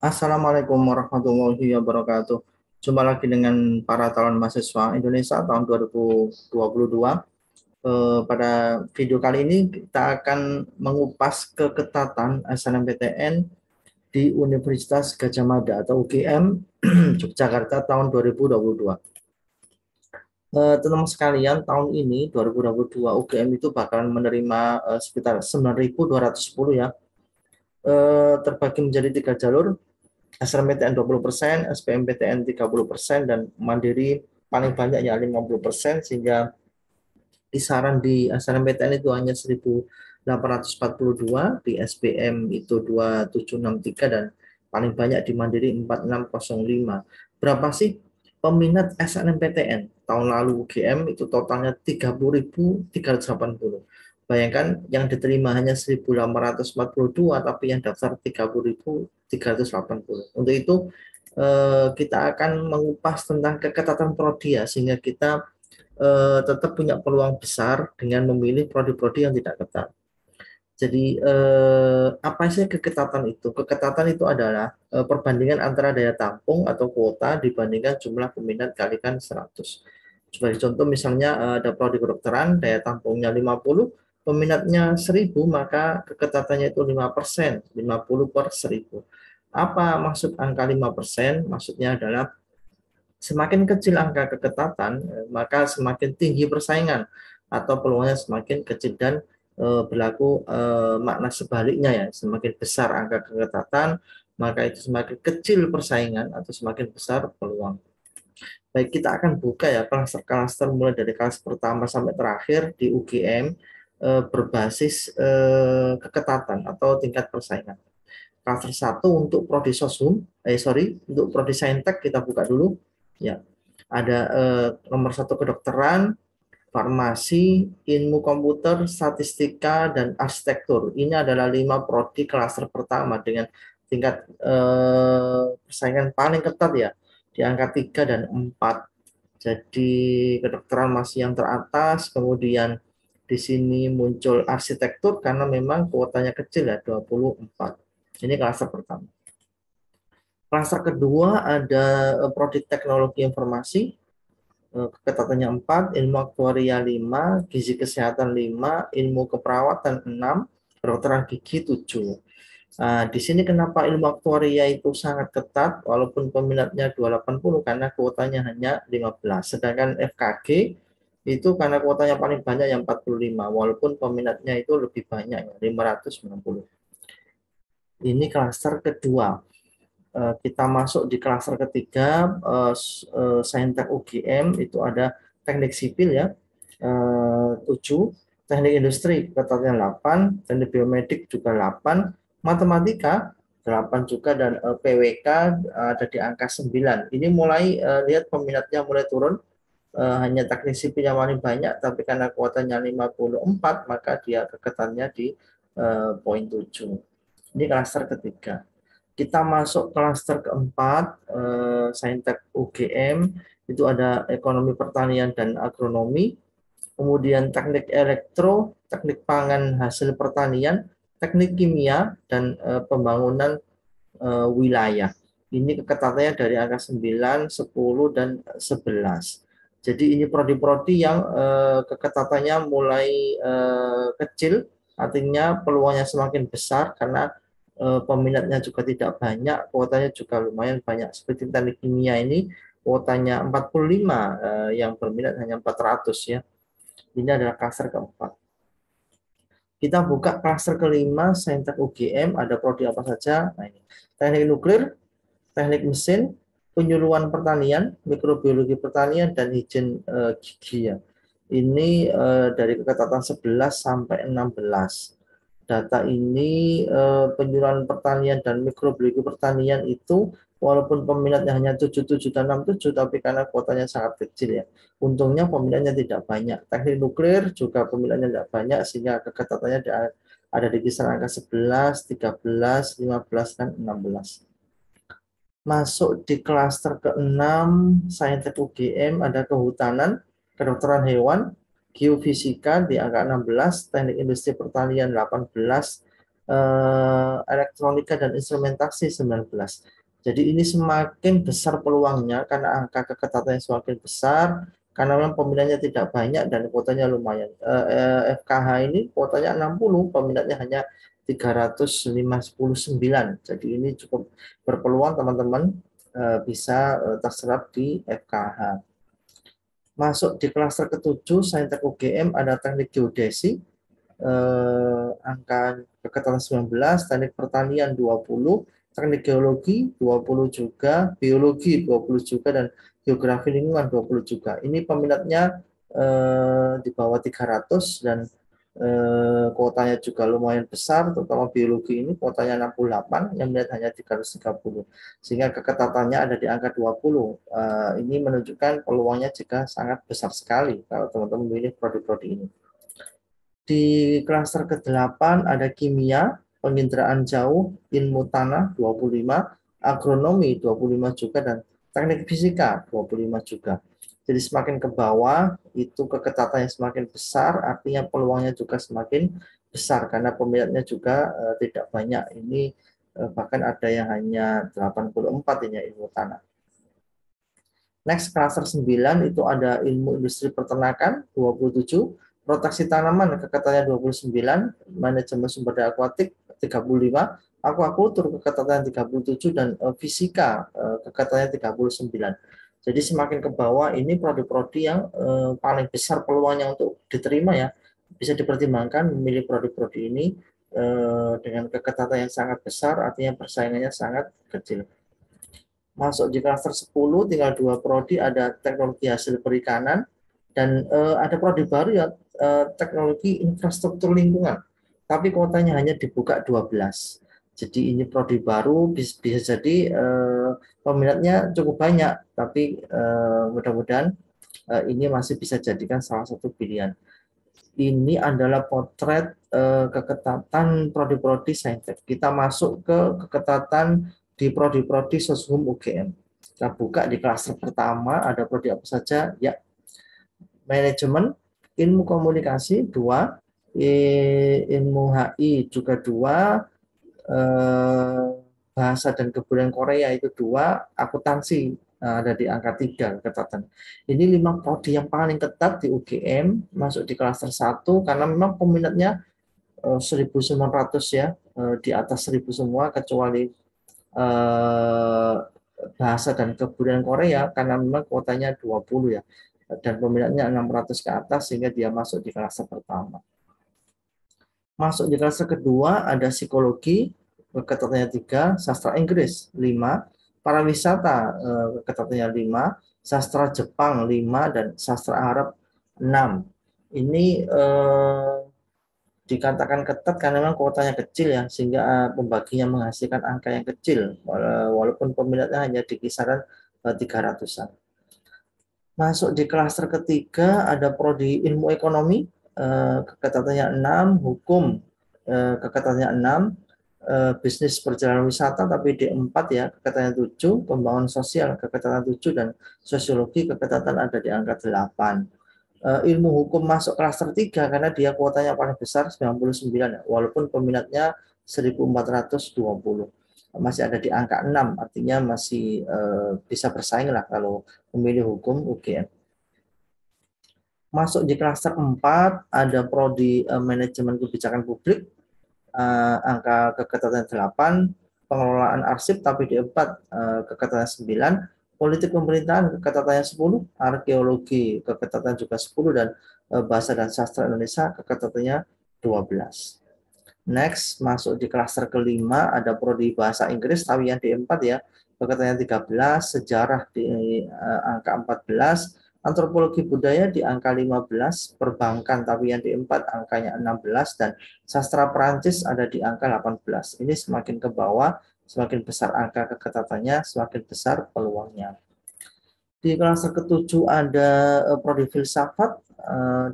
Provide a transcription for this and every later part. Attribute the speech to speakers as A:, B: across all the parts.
A: Assalamualaikum warahmatullahi wabarakatuh. Jumpa lagi dengan para calon mahasiswa Indonesia tahun 2022. Pada video kali ini kita akan mengupas keketatan SNMPTN di Universitas Gadjah Mada atau UGM Yogyakarta tahun 2022. Teman-teman sekalian, tahun ini 2022 UGM itu bakalan menerima sekitar 9.210 ya. Terbagi menjadi 3 jalur, SNMPTN 20%, SBMPTN 30%, dan Mandiri paling banyak ya 50%, sehingga kisaran di SNMPTN itu hanya 1.842, di SBM itu 2.763, dan paling banyak di Mandiri 4.605. Berapa sih peminat SNMPTN? Tahun lalu UGM itu totalnya 30.380. Bayangkan yang diterima hanya 1.842, tapi yang daftar 30.380. Untuk itu kita akan mengupas tentang keketatan prodi ya, sehingga kita tetap punya peluang besar dengan memilih prodi-prodi yang tidak ketat. Jadi apa sih keketatan itu? Keketatan itu adalah perbandingan antara daya tampung atau kuota dibandingkan jumlah peminat kalikan 100. Sebagai contoh misalnya ada prodi kedokteran, daya tampungnya 50, peminatnya 1.000, maka keketatannya itu 5%, 50/1.000. Apa maksud angka 5%? Maksudnya adalah semakin kecil angka keketatan, maka semakin tinggi persaingan atau peluangnya semakin kecil, dan berlaku makna sebaliknya ya, semakin besar angka keketatan, maka itu semakin kecil persaingan atau semakin besar peluang. Baik, kita akan buka ya klaster-klaster mulai dari kelas pertama sampai terakhir di UGM berbasis keketatan atau tingkat persaingan. Klaster 1 untuk prodi sosum, untuk prodi saintek kita buka dulu. Ya, ada nomor 1 kedokteran, farmasi, ilmu komputer, statistika, dan arsitektur. Ini adalah 5 prodi klaster pertama dengan tingkat persaingan paling ketat ya, di angka 3 dan 4. Jadi kedokteran masih yang teratas, kemudian di sini muncul arsitektur karena memang kuotanya kecil ya, 24. Ini klaster pertama. Klaster kedua ada prodi teknologi informasi, keketatannya 4, ilmu aktuaria 5, gizi kesehatan 5, ilmu keperawatan 6, kedokteran gigi 7. Nah, di sini kenapa ilmu aktuaria itu sangat ketat walaupun peminatnya 280, karena kuotanya hanya 15. Sedangkan FKG itu karena kuotanya paling banyak yang 45 walaupun peminatnya itu lebih banyak ya, 590. Ini klaster kedua. Kita masuk di klaster ketiga, Saintek UGM itu ada teknik sipil ya, 7, teknik industri ketatnya 8, teknik biomedik juga 8, matematika 8 juga, dan PWK ada di angka 9. Ini mulai lihat peminatnya mulai turun, hanya teknik sipil yang paling banyak, tapi karena kuotanya 54 maka dia keketannya di poin 7. Ini klaster ketiga. Kita masuk klaster keempat, Saintek UGM, itu ada ekonomi pertanian dan agronomi, kemudian teknik elektro, teknik pangan hasil pertanian, teknik kimia, dan pembangunan wilayah. Ini keketatannya dari angka 9, 10, dan 11. Jadi ini prodi-prodi yang keketatannya mulai kecil, artinya peluangnya semakin besar karena peminatnya juga tidak banyak, kuotanya juga lumayan banyak. Seperti teknik kimia ini kuotanya 45, yang berminat hanya 400 ya. Ini adalah klaster keempat. Kita buka klaster kelima, Saintek UGM, ada prodi apa saja? Nah, ini teknik nuklir, teknik mesin, penyuluhan pertanian, mikrobiologi pertanian, dan higien gigi ya. Ini dari keketatan 11 sampai 16. Data ini penyuluhan pertanian dan mikrobiologi pertanian itu walaupun peminatnya hanya 77 dan 67, tapi karena kuotanya sangat kecil ya. Untungnya peminatnya tidak banyak. Teknik nuklir juga peminatnya tidak banyak, sehingga keketatannya ada di kisaran angka 11, 13, 15, dan 16. Masuk di klaster ke-6, Saintek UGM, ada kehutanan, kedokteran hewan, geofisika di angka 16, teknik industri pertanian 18, elektronika dan instrumentasi 19. Jadi ini semakin besar peluangnya karena angka keketatannya semakin besar, karena memang peminatnya tidak banyak dan kuotanya lumayan. FKH ini kuotanya 60, peminatnya hanya 359. Jadi ini cukup berpeluang teman-teman bisa terserap di FKH. Masuk di klaster ketujuh, Saintek UGM ada teknik geodesi, angka keketalan 19, teknik pertanian 20, teknik geologi 20 juga, biologi 20 juga, dan geografi lingkungan 20 juga. Ini peminatnya di bawah 300 dan kuotanya juga lumayan besar, terutama biologi ini kuotanya 68, yang minat hanya 330. Sehingga keketatannya ada di angka 20. Ini menunjukkan peluangnya juga sangat besar sekali kalau teman-teman memilih prodi-prodi ini. Di klaster ke-8 ada kimia, penginderaan jauh, ilmu tanah 25, agronomi 25 juga, dan teknik fisika 25 juga. Jadi semakin ke bawah itu keketatannya semakin besar, artinya peluangnya juga semakin besar karena peminatnya juga tidak banyak. Ini bahkan ada yang hanya 84 ini ilmu tanah. Next, klaster 9 itu ada ilmu industri peternakan 27, proteksi tanaman keketatannya 29, manajemen sumber daya akuatik 35, akuakultur keketatannya 37, dan fisika keketatannya 39. Jadi semakin ke bawah ini prodi-prodi yang paling besar peluangnya untuk diterima ya. Bisa dipertimbangkan memilih prodi-prodi ini dengan keketatan yang sangat besar, artinya persaingannya sangat kecil. Masuk di klaster 10, tinggal 2 prodi, ada teknologi hasil perikanan, dan ada prodi baru ya, teknologi infrastruktur lingkungan. Tapi kuotanya hanya dibuka 12. Jadi ini prodi baru, bisa jadi peminatnya cukup banyak, tapi mudah-mudahan ini masih bisa jadikan salah satu pilihan. Ini adalah potret keketatan prodi-prodi saintek. Kita masuk ke keketatan di prodi-prodi Soshum UGM. Kita buka di klaster pertama, ada prodi apa saja? Ya, manajemen, ilmu komunikasi 2, ilmu HI juga 2, bahasa dan kebudayaan Korea itu 2, akuntansi ada di angka 3 ketatan. Ini 5 prodi yang paling ketat di UGM, masuk di klaster 1 karena memang peminatnya 1.900 ya, di atas 1.000 semua kecuali bahasa dan kebudayaan Korea karena memang kuotanya 20 ya, dan peminatnya 600 ke atas sehingga dia masuk di klaster pertama. Masuk di klaster kedua ada psikologi, keketatannya 3, sastra Inggris 5, pariwisata keketatannya 5, sastra Jepang 5, dan sastra Arab 6. Ini dikatakan ketat karena memang kuotanya kecil ya, sehingga pembaginya menghasilkan angka yang kecil walaupun peminatnya hanya di kisaran 300-an. Masuk di klaster ketiga ada prodi ilmu ekonomi, keketatannya 6, hukum keketatannya 6, bisnis perjalanan wisata tapi di 4 ya, keketatannya 7, pembangunan sosial keketatan 7, dan sosiologi keketatan ada di angka 8. Ilmu hukum masuk klaster 3 karena dia kuotanya paling besar 99 ya, walaupun peminatnya 1420. Masih ada di angka 6, artinya masih bisa bersaing lah kalau memilih hukum UGM. Masuk di klaster 4 ada prodi manajemen kebijakan publik, angka keketatan 8, pengelolaan arsip tapi di 4 keketatan 9, politik pemerintahan keketatannya 10, arkeologi keketatan juga 10, dan bahasa dan sastra Indonesia keketatannya 12. Next, masuk di klaster kelima ada prodi bahasa Inggris tapi yang di 4 ya, keketatannya 13, sejarah di angka 14, antropologi budaya di angka 15, perbankan tapi yang di 4 angkanya 16, dan sastra Perancis ada di angka 18. Ini semakin ke bawah, semakin besar angka keketatannya, semakin besar peluangnya. Di klaster ke-7 ada prodi filsafat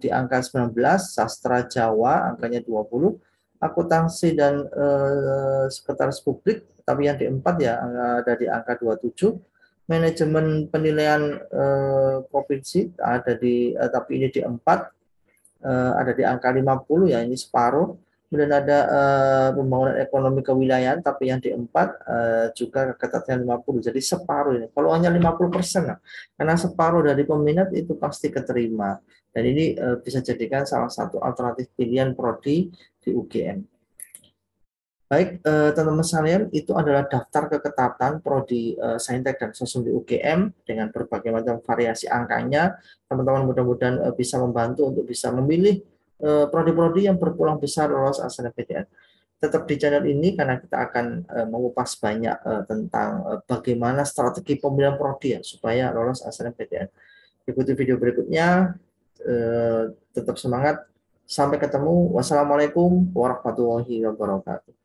A: di angka 19, sastra Jawa angkanya 20, akuntansi dan sekretaris publik tapi yang di 4 ya ada di angka 27, manajemen penilaian provinsi ada di tapi ini di 4, ada di angka 50 ya, ini separuh. Kemudian ada pembangunan ekonomi kewilayahan, tapi yang diempat juga ketatnya 50, jadi separuh ini. Kalau hanya 50%, nah, karena separuh dari peminat itu pasti keterima. Dan ini bisa jadikan salah satu alternatif pilihan prodi di UGM. Baik, teman-teman sekalian, itu adalah daftar keketatan prodi Saintek dan Sosum di UGM dengan berbagai macam variasi angkanya. Teman-teman mudah-mudahan bisa membantu untuk bisa memilih prodi-prodi yang berpeluang besar lolos SNMPTN. Tetap di channel ini karena kita akan mengupas banyak tentang bagaimana strategi pemilihan prodi ya, supaya lolos SNMPTN. Ikuti video berikutnya. Tetap semangat. Sampai ketemu. Wassalamualaikum warahmatullahi wabarakatuh.